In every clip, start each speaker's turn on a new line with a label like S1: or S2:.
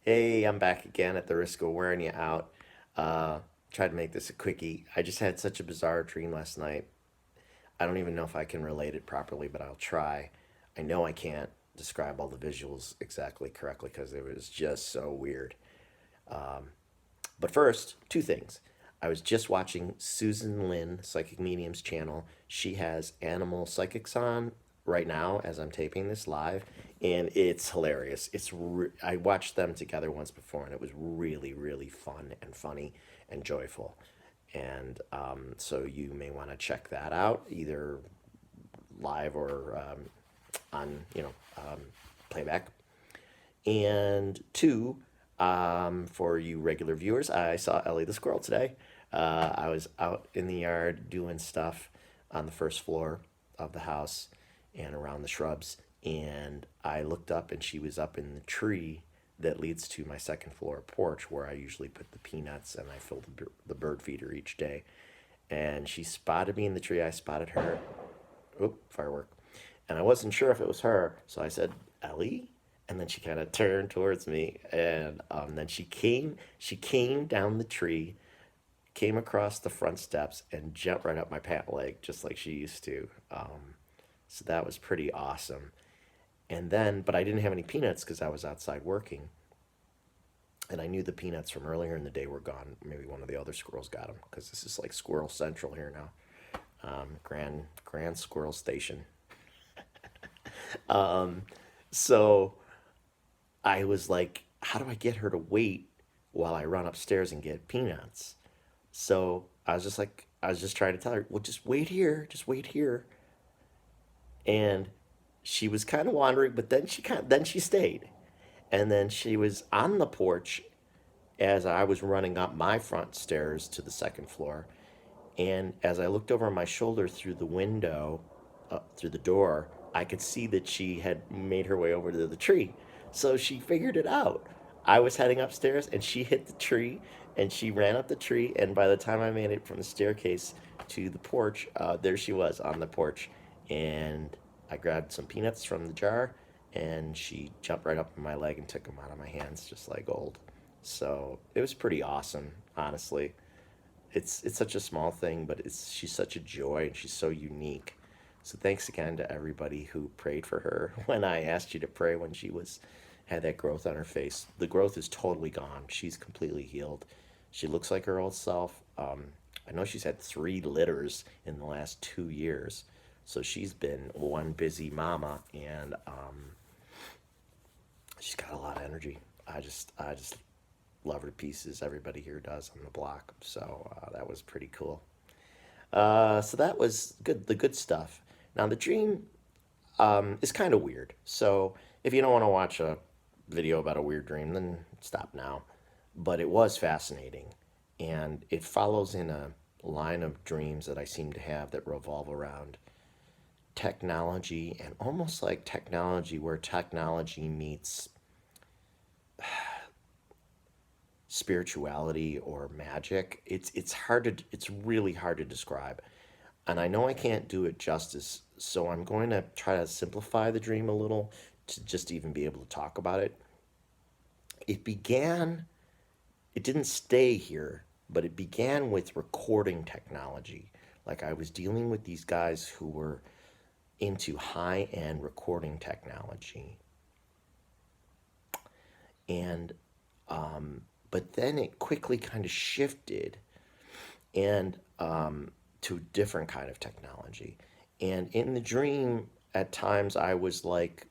S1: Hey, I'm back again at the risk of wearing you out. Uh, Tried to make this a quickie. I just had such a bizarre dream last night. I don't even know if I can relate it properly, but I'll try. I know I can't describe all the visuals exactly correctly because it was just so weird. But first, two things. I was just watching Susan Lin, Psychic Medium's channel. She has Animal Psychics on right now as I'm taping this live, and it's hilarious. I watched them together once before, and it was really, really fun and funny and joyful. And so you may want to check that out, either live or on playback. And two, for you regular viewers, I saw Ellie the squirrel today. I was out in the yard doing stuff on the first floor of the house and around the shrubs. And I looked up and she was up in the tree that leads to my second floor porch where I usually put the peanuts and I fill the bird feeder each day. And she spotted me in the tree. I spotted her. Oop, firework. And I wasn't sure if it was her. So I said, Ellie? And then she kind of turned towards me, and then she came down the tree, came across the front steps, and jumped right up my pant leg, just like she used to. So that was pretty awesome. And then, but I didn't have any peanuts because I was outside working, and I knew the peanuts from earlier in the day were gone. Maybe one of the other squirrels got them because this is like Squirrel Central here now. Grand Squirrel Station. So I was like, how do I get her to wait while I run upstairs and get peanuts? So I was just trying to tell her, well, just wait here. And she was kind of wandering, but then she stayed. And then she was on the porch as I was running up my front stairs to the second floor. And as I looked over my shoulder through the window, through the door, I could see that she had made her way over to the tree. So she figured it out. I was heading upstairs and she hit the tree and she ran up the tree. And by the time I made it from the staircase to the porch, there she was on the porch. And I grabbed some peanuts from the jar and she jumped right up on my leg and took them out of my hands just like gold. So it was pretty awesome, honestly. It's such a small thing, but it's she's such a joy and she's so unique. So thanks again to everybody who prayed for her when I asked you to pray when she was had that growth on her face. The growth is totally gone. She's completely healed. She looks like her old self. I know she's had 3 litters in the last 2 years, so she's been one busy mama, and she's got a lot of energy. I just love her to pieces. Everybody here does on the block. So that was pretty cool. So that was good. The good stuff. Now the dream is kind of weird. So if you don't want to watch a video about a weird dream, then stop now. But it was fascinating, and it follows in a line of dreams that I seem to have that revolve around technology and almost like technology where technology meets spirituality or magic. It's really hard to describe. And I know I can't do it justice, so I'm going to try to simplify the dream a little to just even be able to talk about it. It began, it didn't stay here, but it began with recording technology. Like I was dealing with these guys who were into high-end recording technology. And but then it quickly kind of shifted and to a different kind of technology. And in the dream, at times I was like,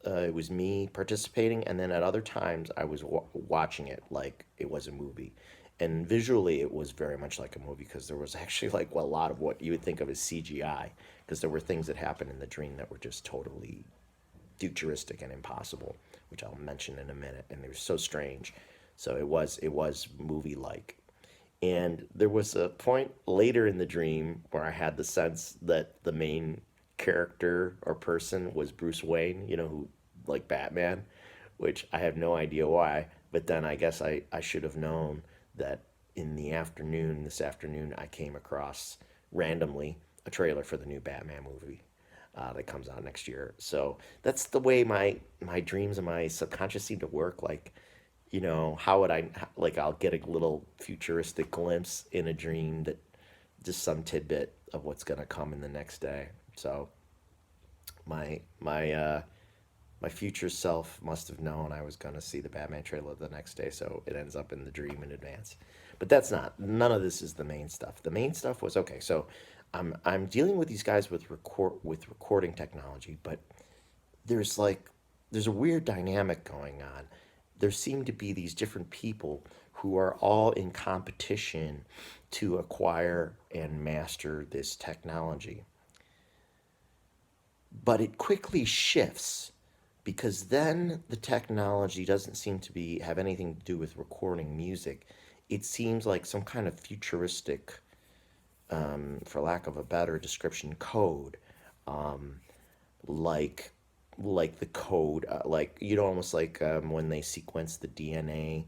S1: it was me participating, and then at other times I was watching it like it was a movie. And visually, it was very much like a movie because there was actually like a lot of what you would think of as CGI, because there were things that happened in the dream that were just totally futuristic and impossible, which I'll mention in a minute. And they were so strange. So it was movie like. And there was a point later in the dream where I had the sense that the main character or person was Bruce Wayne, who like Batman, which I have no idea why. But then I guess I should have known that in the afternoon, this afternoon, I came across randomly a trailer for the new Batman movie. that comes out next year. So that's the way my dreams and my subconscious seem to work. Like, how would like I'll get a little futuristic glimpse in a dream, that just some tidbit of what's gonna come in the next day. So my my uh my future self must have known I was gonna see the Batman trailer the next day, so it ends up in the dream in advance. But that's not none of this is the main stuff. The main stuff was okay. So I'm dealing with these guys with recording technology, but there's like there's a weird dynamic going on. There seem to be these different people who are all in competition to acquire and master this technology. But it quickly shifts, because then the technology doesn't seem to be have anything to do with recording music. It seems like some kind of futuristic, for lack of a better description, code, like the code, like almost like when they sequence the DNA,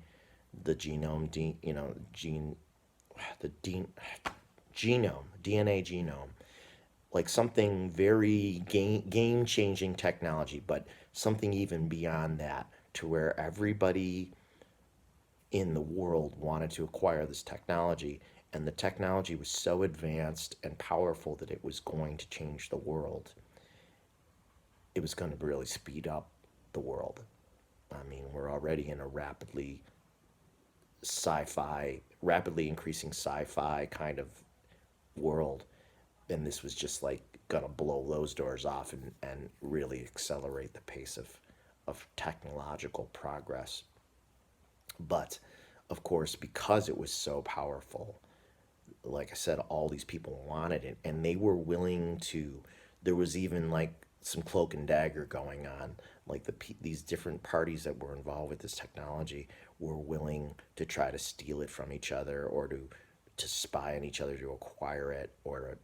S1: the genome, gene, the genome, DNA genome, like something very game changing technology, but something even beyond that, to where everybody in the world wanted to acquire this technology, and the technology was so advanced and powerful that it was going to change the world. It was going to really speed up the world. I mean, we're already in a rapidly increasing sci-fi kind of world, and this was just like gonna blow those doors off, and really accelerate the pace of technological progress. But of course, because it was so powerful, like I said, all these people wanted it, and they were willing to. There was even like some cloak and dagger going on. Like these different parties that were involved with this technology were willing to try to steal it from each other, or to spy on each other to acquire it, or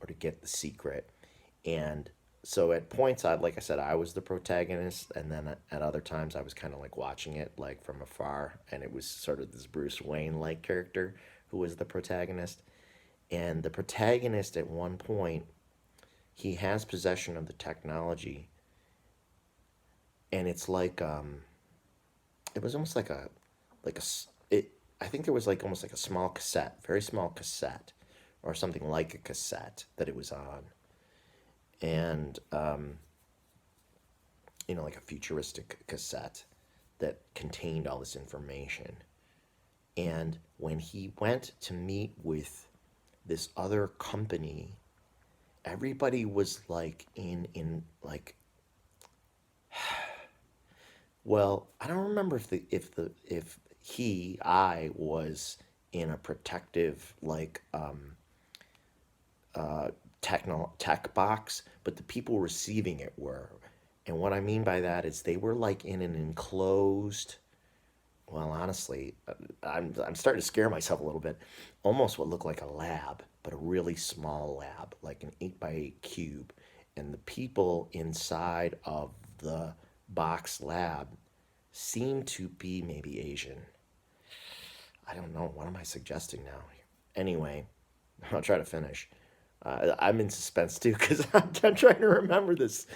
S1: to get the secret. And so at points, like I said, I was the protagonist, and then at other times I was kind of like watching it like from afar, and it was sort of this Bruce Wayne like character who was the protagonist. And the protagonist, at one point, he has possession of the technology, and it's like it was almost like a it. I think there was like almost like a small cassette, very small cassette, or something like a cassette that it was on, and like a futuristic cassette that contained all this information. And when he went to meet with this other company, everybody was like in like, well, I don't remember if I was in a protective like tech box, but the people receiving it were. And what I mean by that is they were like in an enclosed, well, honestly, I'm starting to scare myself a little bit. Almost what looked like a lab, but a really small lab, like an 8 by 8 cube. And the people inside of the box lab seemed to be maybe Asian. I don't know. What am I suggesting now? Anyway, I'll try to finish. I'm in suspense too, because I'm trying to remember this.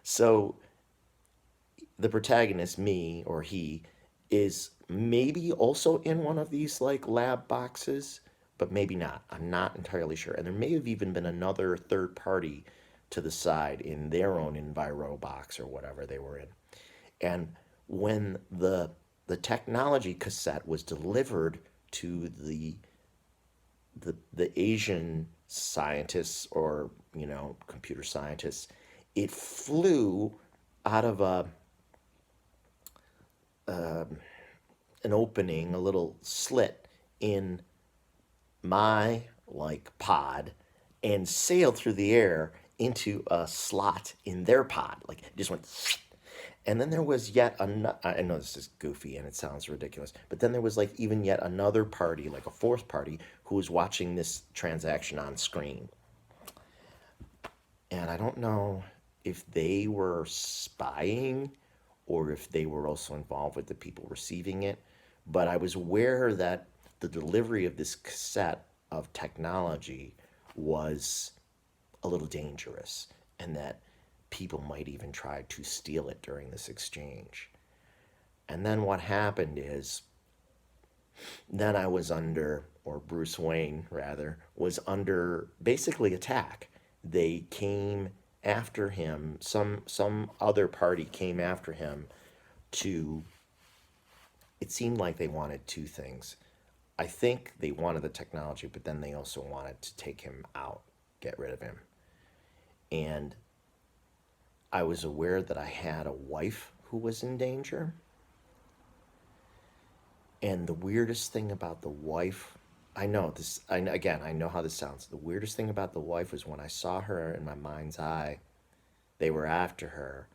S1: So the protagonist, me or he, is maybe also in one of these like lab boxes, but maybe not. I'm not entirely sure. And there may have even been another third party to the side in their own enviro box or whatever they were in. And when the technology cassette was delivered to the Asian scientists, or computer scientists, it flew out of an opening, a little slit in my like pod, and sailed through the air into a slot in their pod. Like it just went. And then there was yet another. I know this is goofy and it sounds ridiculous, but then there was like even yet another party, like a fourth party, who was watching this transaction on screen. And I don't know if they were spying or if they were also involved with the people receiving it, but I was aware that the delivery of this cassette of technology was a little dangerous. and that people might even try to steal it during this exchange. And then what happened is, then I was under, or Bruce Wayne rather, was under basically attack. They came after him. Some other party came after him to. It seemed like they wanted two things. I think they wanted the technology, but then they also wanted to take him out, get rid of him. And I was aware that I had a wife who was in danger. And the weirdest thing about the wife, I know this, again, I know how this sounds. The weirdest thing about the wife was when I saw her in my mind's eye, they were after her,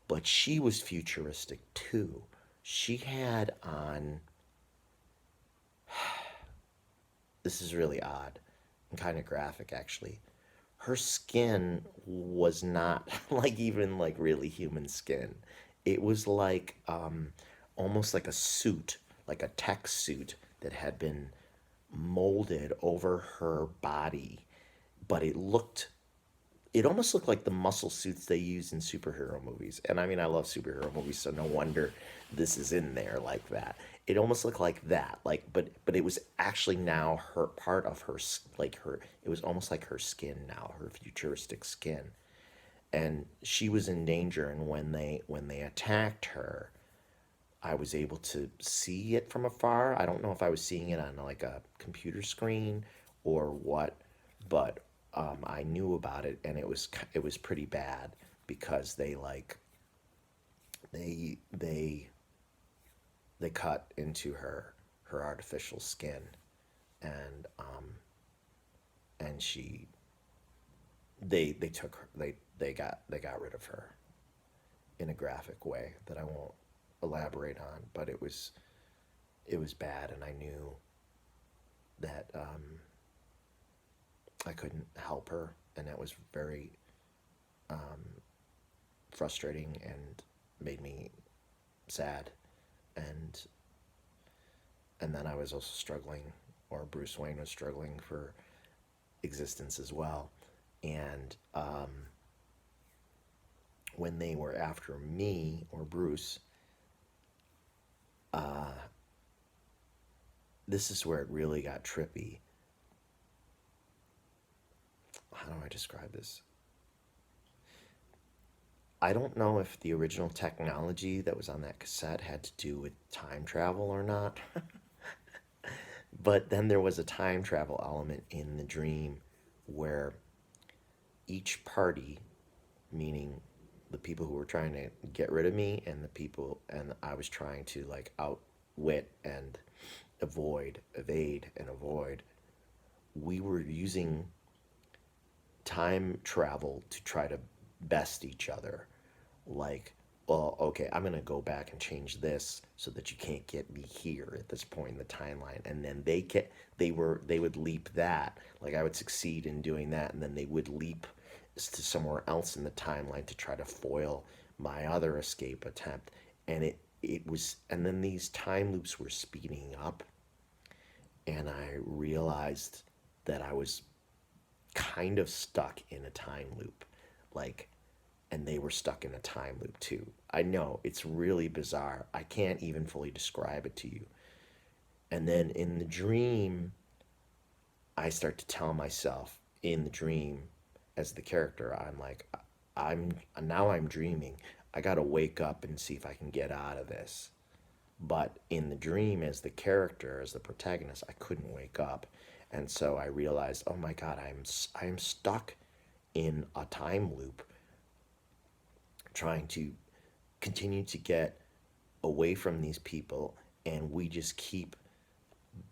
S1: but she was futuristic too. She had on, this is really odd and kind of graphic actually. Her skin was not like even like really human skin. It was like almost like a suit, like a tech suit that had been molded over her body, but it almost looked like the muscle suits they use in superhero movies. And I mean, I love superhero movies, so no wonder this is in there like that. It almost looked like that, like, but it was actually now her part of her, like her. It was almost like her skin now, her futuristic skin, and she was in danger. And when they attacked her, I was able to see it from afar. I don't know if I was seeing it on like a computer screen or what, but I knew about it, and it was pretty bad because they they they cut into her artificial skin, and she they took her, they got rid of her in a graphic way that I won't elaborate on, but it was bad, and I knew that I couldn't help her, and that was very frustrating and made me sad, and then I was also struggling, or Bruce Wayne was struggling for existence as well, and when they were after me or Bruce, this is where it really got trippy. How do I describe this? I don't know if the original technology that was on that cassette had to do with time travel or not, but then there was a time travel element in the dream where each party, meaning the people who were trying to get rid of me and the people, and I was trying to like outwit and evade and avoid, we were using time travel to try to best each other. Like, well, okay, I'm gonna go back and change this so that you can't get me here at this point in the timeline, and then they would leap that. Like I would succeed in doing that, and then they would leap to somewhere else in the timeline to try to foil my other escape attempt, and and then these time loops were speeding up, and I realized that I was kind of stuck in a time loop, like, and they were stuck in a time loop too. I know it's really bizarre. I can't even fully describe it to you. And then in the dream, I start to tell myself in the dream, as the character, I'm like, I'm dreaming. I gotta wake up and see if I can get out of this. But in the dream, as the character, as the protagonist, I couldn't wake up, and so I realized, oh my God, I am stuck in a time loop, trying to continue to get away from these people, and we just keep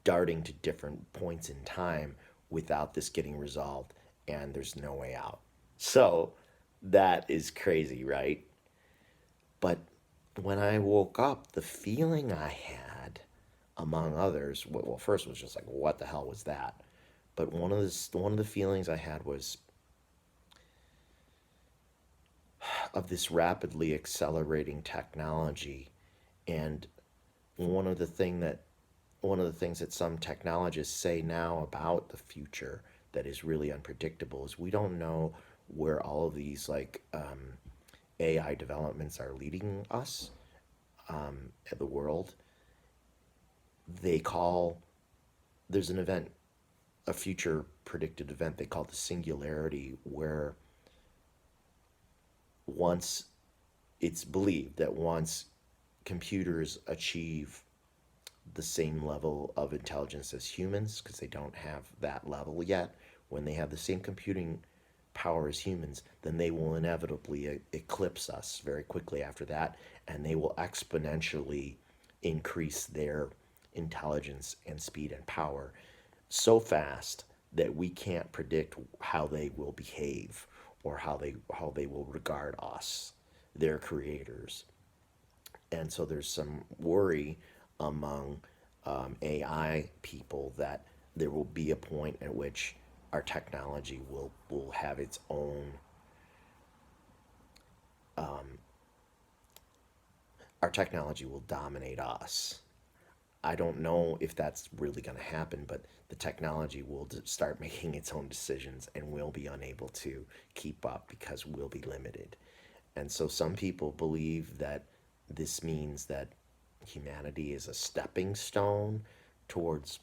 S1: darting to different points in time without this getting resolved, and there's no way out. So that is crazy, right? But when I woke up, the feeling I had, among others, well, first was just like, what the hell was that? But one of the feelings I had was of this rapidly accelerating technology, and one of the thing that one of the things that some technologists say now about the future that is really unpredictable is we don't know where all of these AI developments are leading us at the world, they call there's an event, a future predicted event they call the Singularity, where once it's believed that once computers achieve the same level of intelligence as humans, because they don't have that level yet, when they have the same computing power as humans, then they will inevitably eclipse us very quickly after that, and they will exponentially increase their intelligence and speed and power so fast that we can't predict how they will behave or how they will regard us, their creators. And so there's some worry among AI people that there will be a point at which our technology will have its own our technology will dominate us. I don't know if that's really going to happen, but the technology will start making its own decisions and we'll be unable to keep up because we'll be limited. And so some people believe that this means that humanity is a stepping stone towards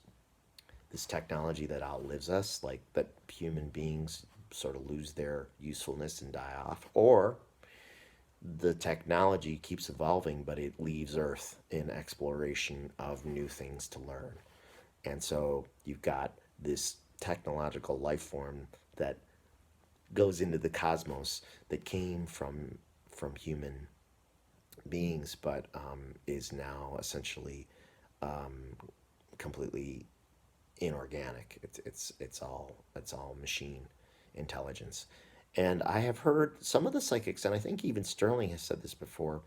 S1: this technology that outlives us, like that human beings sort of lose their usefulness and die off, or the technology keeps evolving, but it leaves Earth in exploration of new things to learn. And so you've got this technological life form that goes into the cosmos that came from human beings, but is now essentially completely inorganic. It's all machine intelligence. And I have heard some of the psychics, and I think even Sterling has said this before,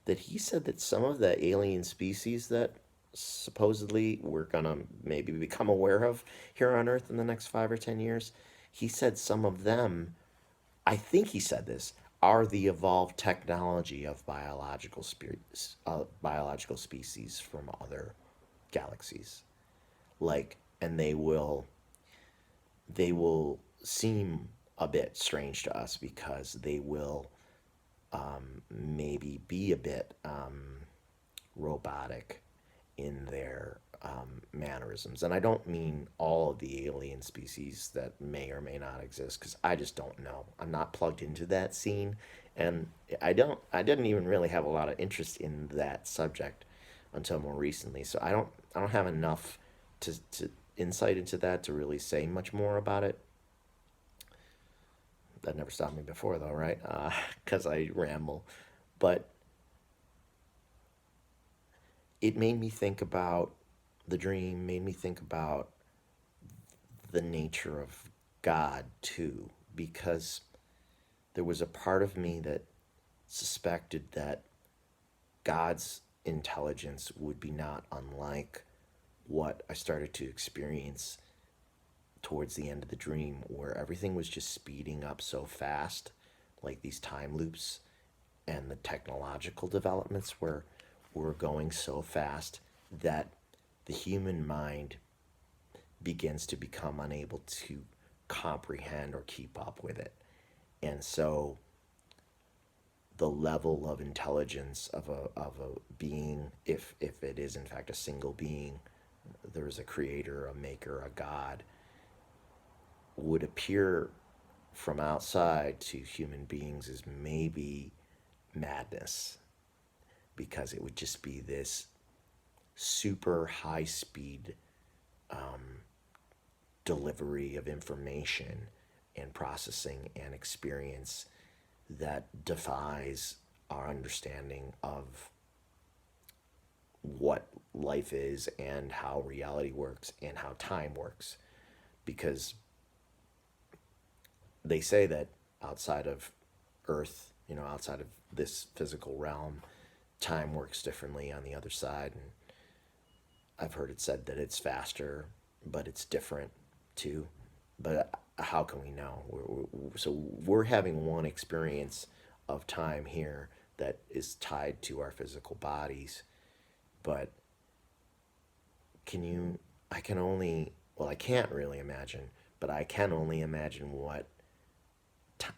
S1: that he said that some of the alien species that supposedly we're gonna maybe become aware of here on Earth in the next 5 or 10 years, he said some of them, I think he said this, are the evolved technology of biological species from other galaxies. Like, and they will seem a bit strange to us because they will maybe be a bit robotic in their mannerisms. And I don't mean all of the alien species that may or may not exist, because I just don't know. I'm not plugged into that scene, and I didn't even really have a lot of interest in that subject until more recently. So I don't have enough to insight into that to really say much more about it. That never stopped me before, though, right? Because I ramble. But it made me think about the dream, made me think about the nature of God, too, because there was a part of me that suspected that God's intelligence would be not unlike what I started to experience towards the end of the dream, where everything was just speeding up so fast, like these time loops, and the technological developments were going so fast that the human mind begins to become unable to comprehend or keep up with it. And so the level of intelligence of a being, if it is in fact a single being, there's a creator, a maker, a God, would appear from outside to human beings as maybe madness, because it would just be this super high speed delivery of information and processing and experience that defies our understanding of what life is and how reality works and how time works. Because they say that outside of Earth, outside of this physical realm, time works differently on the other side. And I've heard it said that it's faster, but it's different too. But how can we know? So we're having one experience of time here that is tied to our physical bodies. But can you, I can only, well, I can't really imagine, but I can only imagine what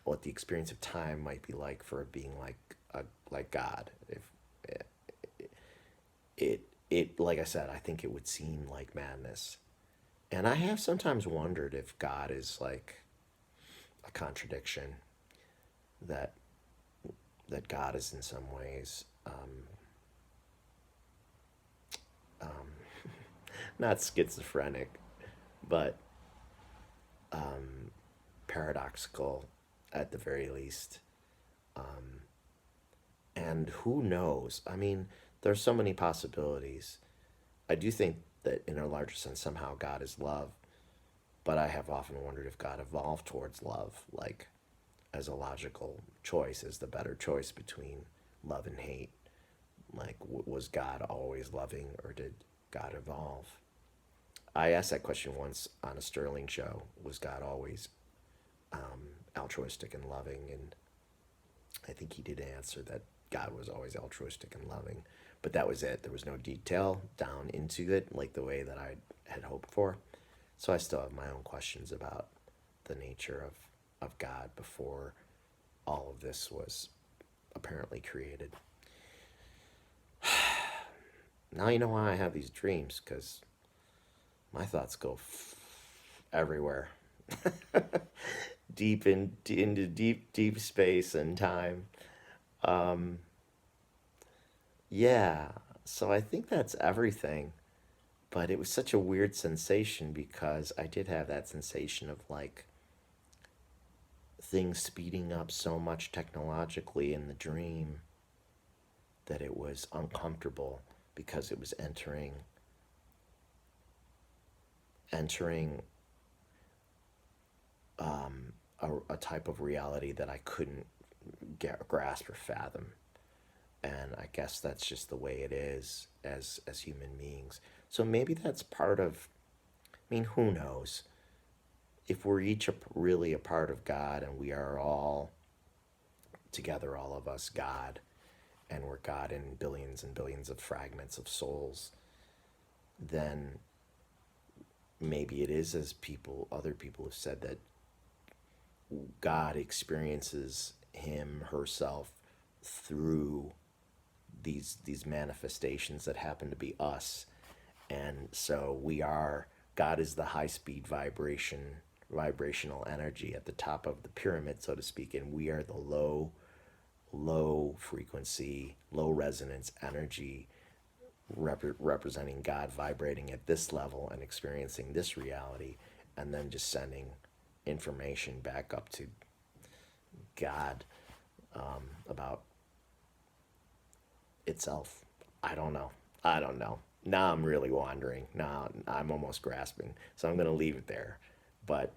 S1: what the experience of time might be like for a being like God. If it like I said, I think it would seem like madness. And I have sometimes wondered if God is like a contradiction, that God is in some ways not schizophrenic, but paradoxical at the very least. And who knows? I mean, there's so many possibilities. I do think that in a larger sense, somehow God is love, but I have often wondered if God evolved towards love, like as a logical choice, as the better choice between love and hate. Like, was God always loving, or did God evolve? I asked that question once on a Sterling show. Was God always altruistic and loving? And I think he did answer that God was always altruistic and loving, but that was it. There was no detail down into it like the way that I had hoped for. So I still have my own questions about the nature of God before all of this was apparently created. Now you know why I have these dreams, because my thoughts go everywhere, into deep space and time. Um, yeah, so I think that's everything. But it was such a weird sensation because I did have that sensation of like things speeding up so much technologically in the dream that it was uncomfortable, because it was entering a type of reality that I couldn't grasp or fathom. And I guess that's just the way it is as human beings. So maybe that's part of. I mean, who knows? If we're each really a part of God, and we are all together, all of us, God, and we're God in billions and billions of fragments of souls, then maybe it is as other people have said, that God experiences him, herself, through these manifestations that happen to be us. And so God is the high speed vibrational energy at the top of the pyramid, so to speak, and we are the low frequency, low resonance energy, representing God, vibrating at this level and experiencing this reality, and then just sending information back up to God about itself. I don't know. I don't know. Now I'm really wandering. Now I'm almost grasping. So I'm going to leave it there. But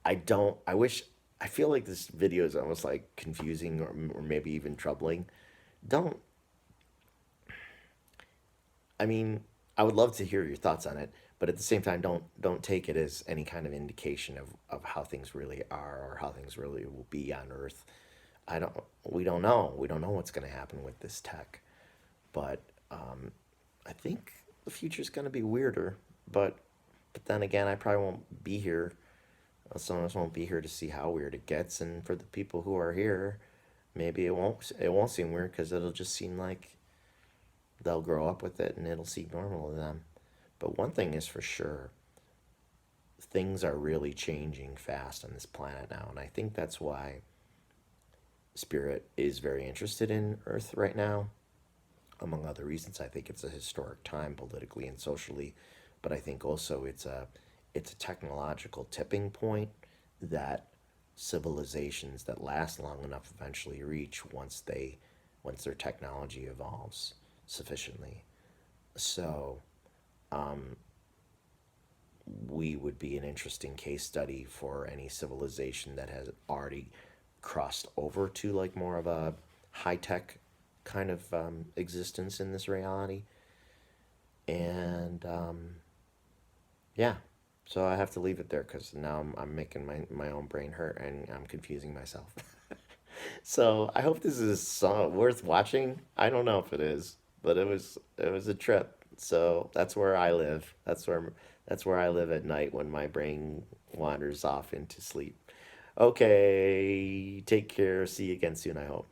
S1: I wish, I feel like this video is almost like confusing, or maybe even troubling. Don't, I mean, I would love to hear your thoughts on it, but at the same time, don't take it as any kind of indication of how things really are, or how things really will be on Earth. We don't know. We don't know what's going to happen with this tech. But I think the future is going to be weirder. But then again, I probably won't be here. Some of us won't be here to see how weird it gets. And for the people who are here, maybe it won't seem weird, because it'll just seem like they'll grow up with it and it'll seem normal to them. But one thing is for sure, things are really changing fast on this planet now, and I think that's why Spirit is very interested in Earth right now. Among other reasons, I think it's a historic time politically and socially, but I think also it's a technological tipping point that civilizations that last long enough eventually reach, once their technology evolves sufficiently. So we would be an interesting case study for any civilization that has already crossed over to like more of a high tech kind of existence in this reality. And yeah, so I have to leave it there, because now I'm making my own brain hurt, and I'm confusing myself. So I hope this is worth watching. I don't know if it is, but it was a trip. So that's where I live. That's where I live at night when my brain wanders off into sleep. Okay, take care. See you again soon, I hope.